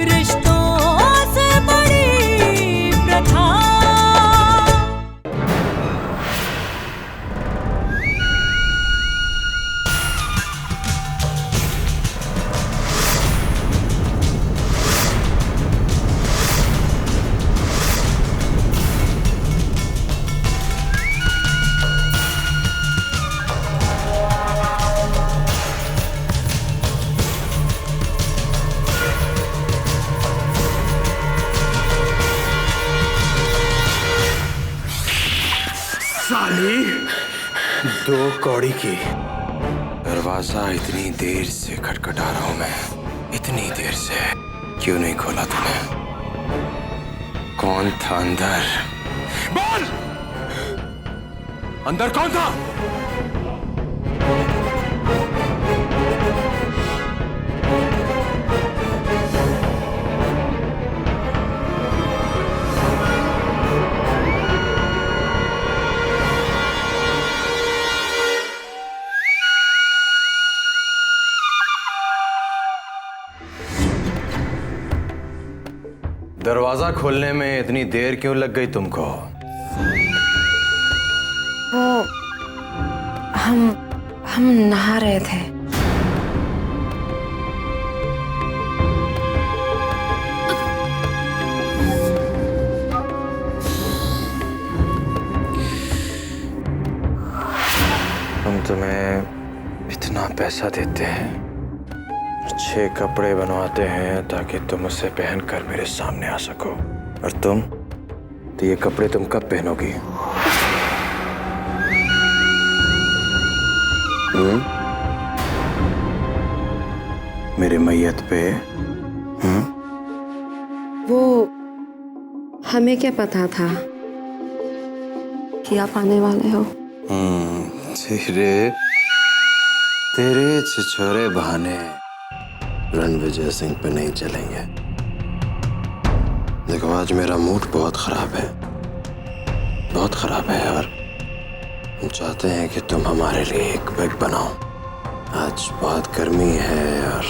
रिश्तों से बड़ी प्रथा। साली, 2 कौड़ी की। दरवाजा इतनी देर से खटखटा रहा हूं मैं, इतनी देर से, क्यों नहीं खोला तूने? कौन था अंदर? बोल! अंदर कौन था? दरवाजा खोलने में इतनी देर क्यों लग गई तुमको? वो हम नहा रहे थे। हम तुम्हें इतना पैसा देते हैं, अच्छे कपड़े बनवाते हैं ताकि तुम उसे पहनकर मेरे सामने आ सको, और तुम तो ये कपड़े तुम कब पहनोगी? मेरे मैयत पे? वो हमें क्या पता था कि आप आने वाले हो? तेरे छिछोरे बहाने रणविजय सिंह पे नहीं चलेंगे। देखो, आज मेरा मूड बहुत खराब है, बहुत खराब है, और हम चाहते हैं कि तुम हमारे लिए एक बैग बनाओ। आज बहुत गर्मी है और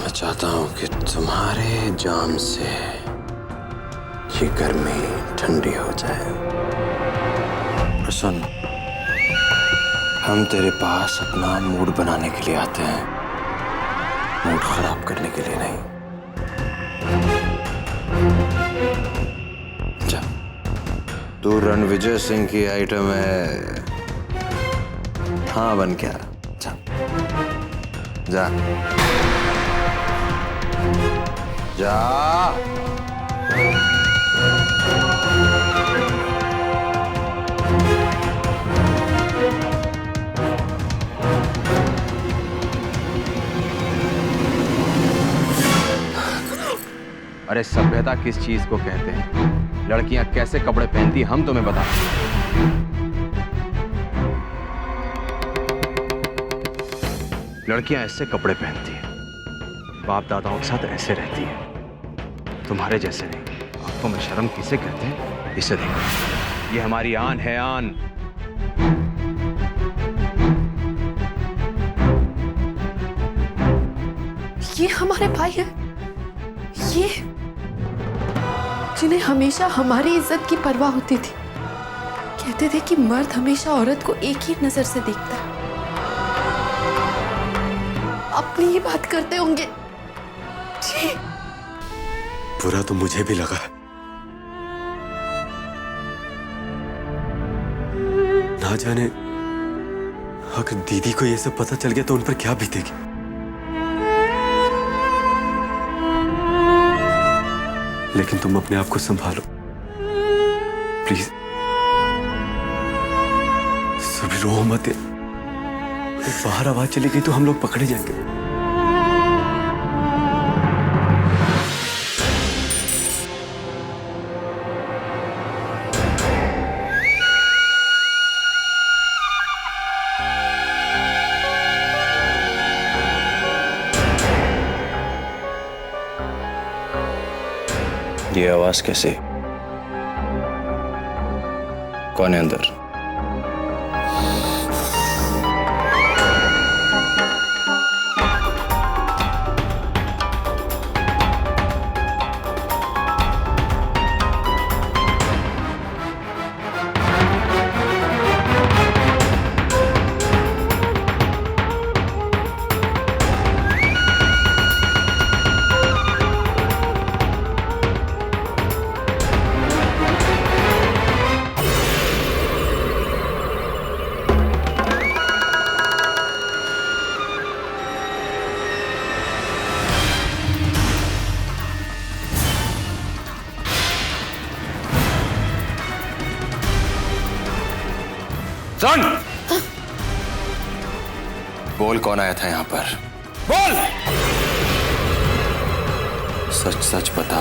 मैं चाहता हूँ कि तुम्हारे जाम से ये गर्मी ठंडी हो जाए। और सुन, हम तेरे पास अपना मूड बनाने के लिए आते हैं, मूड खराब करने के लिए नहीं। जा, तू रणविजय सिंह की आइटम है, हाँ बन क्या? जा जा जा। अरे सभ्यता किस चीज को कहते हैं? लड़कियां कैसे कपड़े पहनती हम तुम्हें बता। लड़कियां ऐसे कपड़े पहनती हैं, बाप दादाओं के साथ ऐसे रहती है, तुम्हारे जैसे नहीं। आंखों में शर्म किसे कहते हैं? इसे देखो, ये हमारी आन है, आन। ये हमारे भाई है, ये जिन्हें हमेशा हमारी इज्जत की परवाह होती थी। कहते थे कि मर्द हमेशा औरत को एक ही नजर से देखता है। अपनी ही बात करते होंगे जी। बुरा तो मुझे भी लगा। ना जाने अगर दीदी को ये सब पता चल गया तो उन पर क्या बीतेगी। लेकिन तुम अपने आप को संभालो प्लीज। सभी रो मत। बाहर आवाज चली गई तो हम लोग पकड़े जाएंगे। ये आवाज कैसे? कौन है अंदर? सुन, बोल कौन आया था यहाँ पर? बोल, सच सच बता,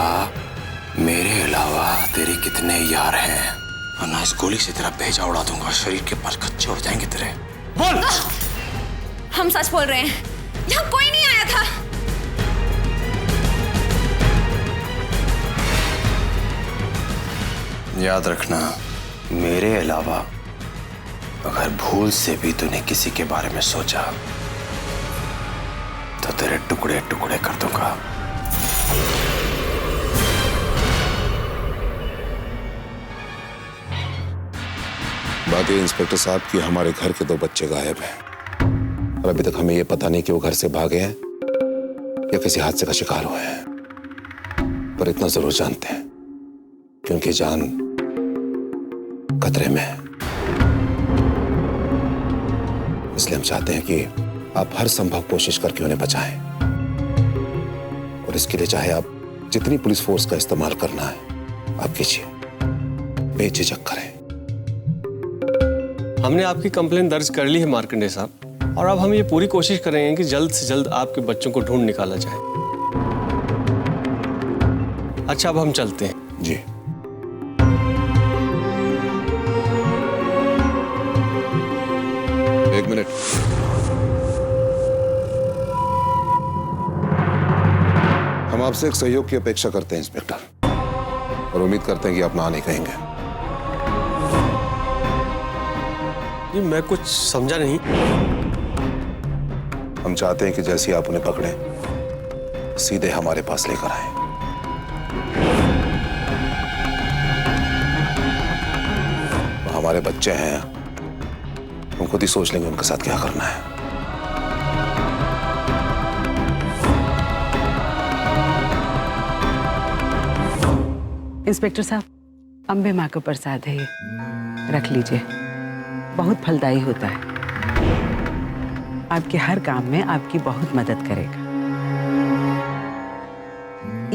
मेरे अलावा तेरे कितने यार हैं? वरना इस गोली से तेरा भेजा उड़ा दूंगा, शरीर के पर कच्चे उड़ जाएंगे तेरे। बोल। हम सच बोल रहे हैं, यहाँ कोई नहीं आया था। याद रखना, मेरे अलावा अगर भूल से भी तूने किसी के बारे में सोचा तो तेरे टुकड़े टुकड़े कर दूंगा। बात ये इंस्पेक्टर साहब कि हमारे घर के 2 बच्चे गायब हैं और अभी तक हमें ये पता नहीं कि वो घर से भागे हैं या किसी हादसे का शिकार हुए हैं। पर इतना जरूर जानते हैं कि उनकी जान खतरे में है। इसलिए हम चाहते हैं कि आप हर संभव कोशिश करके उन्हें बचाएं और इसके लिए चाहे आप जितनी पुलिस फोर्स का इस्तेमाल करना है आप कीजिए, बेझिझक करें। हमने आपकी कंप्लेंट दर्ज कर ली है मार्कंडेय साहब, और अब हम ये पूरी कोशिश करेंगे कि जल्द से जल्द आपके बच्चों को ढूंढ निकाला जाए। अच्छा, अब हम चलते हैं। जी। एक मिनट। हम आपसे एक सहयोग की अपेक्षा करते हैं इंस्पेक्टर, और उम्मीद करते हैं कि आप ना नहीं कहेंगे। जी, मैं कुछ समझा नहीं। हम चाहते हैं कि जैसे ही आप उन्हें पकड़े सीधे हमारे पास लेकर आए। वो हमारे बच्चे हैं, हम खुद ही सोच लेंगे उनके साथ क्या करना है। इंस्पेक्टर साहब, अम्बे माँ का प्रसाद है, ये रख लीजिए, बहुत फलदायी होता है, आपके हर काम में आपकी बहुत मदद करेगा।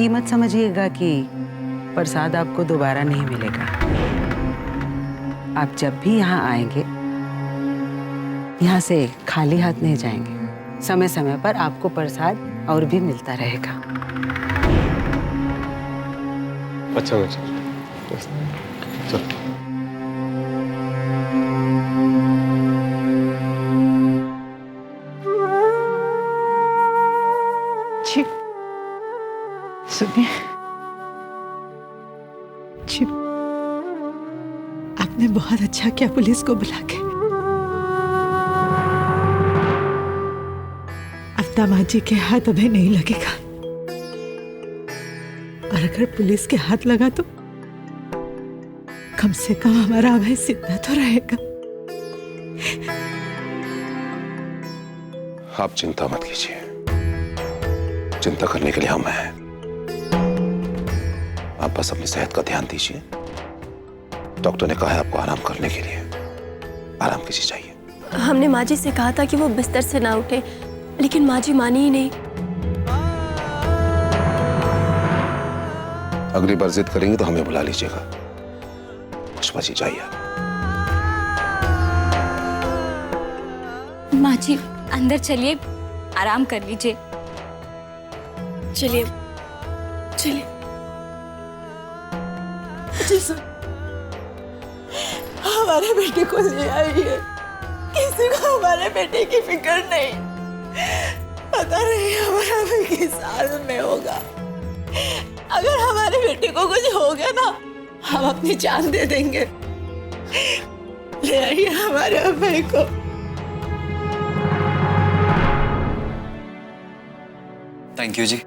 ये मत समझिएगा कि प्रसाद आपको दोबारा नहीं मिलेगा। आप जब भी यहाँ आएंगे यहाँ से खाली हाथ नहीं जाएंगे। समय समय पर आपको प्रसाद और भी मिलता रहेगा। अच्छा चल। जी सुनिए, जी आपने बहुत अच्छा किया पुलिस को बुला के। अब दामाद जी के हाथ अभी नहीं लगेगा, और अगर पुलिस के हाथ लगा तो कम से कम हमारा अभय जिंदा तो रहेगा। आप चिंता मत कीजिए, चिंता करने के लिए हम हैं। आप बस अपनी सेहत का ध्यान दीजिए। डॉक्टर ने कहा है आपको आराम करने के लिए, आराम कीजिए चाहिए। हमने माँ जी से कहा था कि वो बिस्तर से ना उठे, लेकिन माँ जी मानी ही नहीं। अगली बार जिद करेंगे तो हमें बुला लीजिएगा। पुष्पा जी जाइए। माँ जी अंदर चलिए, आराम कर लीजिए। चलिए चलिए। जी सर, हमारे बेटे को ले आइए। किसी को हमारे बेटे की फिक्र नहीं। पता नहीं हमारा भी किस हाल में होगा। अगर हमारे बेटे को कुछ हो गया ना, हम अपनी जान दे देंगे। ले आइए हमारे अभय को। थैंक यू जी।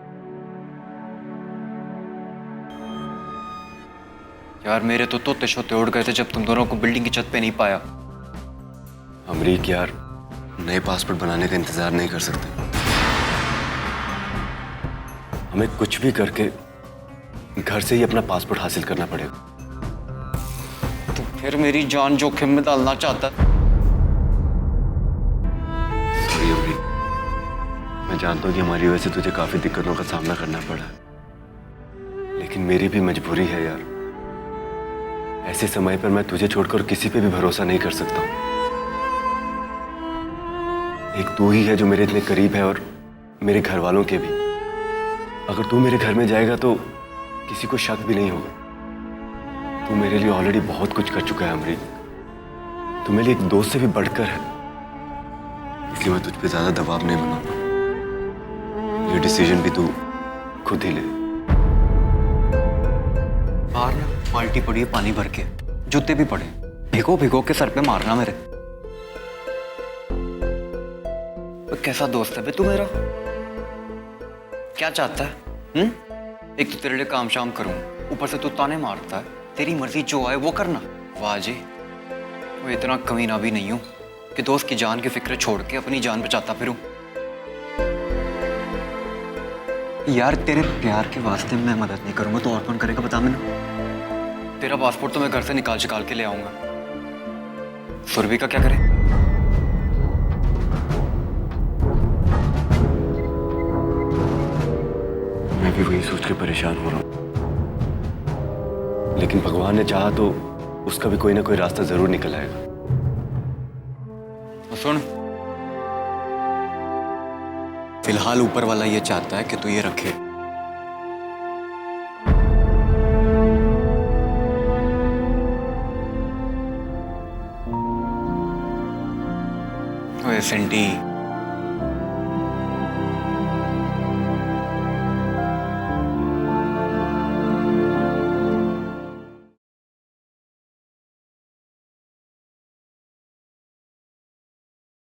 यार मेरे तो तोते शोते उड़ गए थे जब तुम दोनों को बिल्डिंग की छत पे नहीं पाया। अमरीक यार, नए पासपोर्ट बनाने का इंतजार नहीं कर सकते। हमें कुछ भी करके घर से ही अपना पासपोर्ट हासिल करना पड़ेगा। तो फिर मेरी जान जोखिम में डालना चाहता। सॉरी अमरीक, मैं जानता हूँ कि हमारी वजह से तुझे काफी दिक्कतों का सामना करना पड़ा, लेकिन मेरी भी मजबूरी है यार। ऐसे समय पर मैं तुझे छोड़कर किसी पे भी भरोसा नहीं कर सकता हूँ। एक तू ही है जो मेरे इतने करीब है और मेरे घर वालों के भी। अगर तू मेरे घर में जाएगा तो किसी को शक भी नहीं होगा। तू मेरे लिए ऑलरेडी बहुत कुछ कर चुका है अमरीक। तू मेरे लिए एक दोस्त से भी बढ़कर है, इसलिए मैं तुझ पे ज्यादा दबाव नहीं बनाऊंगा। ये डिसीजन भी तू खुद ही ले। बाहर ना बाल्टी पड़ी है पानी भर के, जूते भी पड़े, भिगो भिगो के सर पे मारना मेरे। तो कैसा दोस्त है बे तू मेरा? क्या चाहता है? एक तो तेरे लिए काम शाम करूं, ऊपर से तू ताने मारता है। तेरी मर्जी जो आए वो करना। वाह जी, वो इतना कमीना भी नहीं हूं कि दोस्त की जान की फिक्र छोड़ के अपनी जान बचाता फिरूं। यार तेरे प्यार के वास्ते मैं मदद नहीं करूंगा तो और कौन करेगा बता मैंने? तेरा पासपोर्ट तो मैं घर से निकाल के ले आऊंगा। सुरभि का क्या करे? मैं भी वही सोच के परेशान हो रहा हूं, लेकिन भगवान ने चाहा तो उसका भी कोई ना कोई रास्ता जरूर निकल आएगा। सुन, फिलहाल ऊपर वाला ये चाहता है कि तू ये रखे। ओए सिंडी,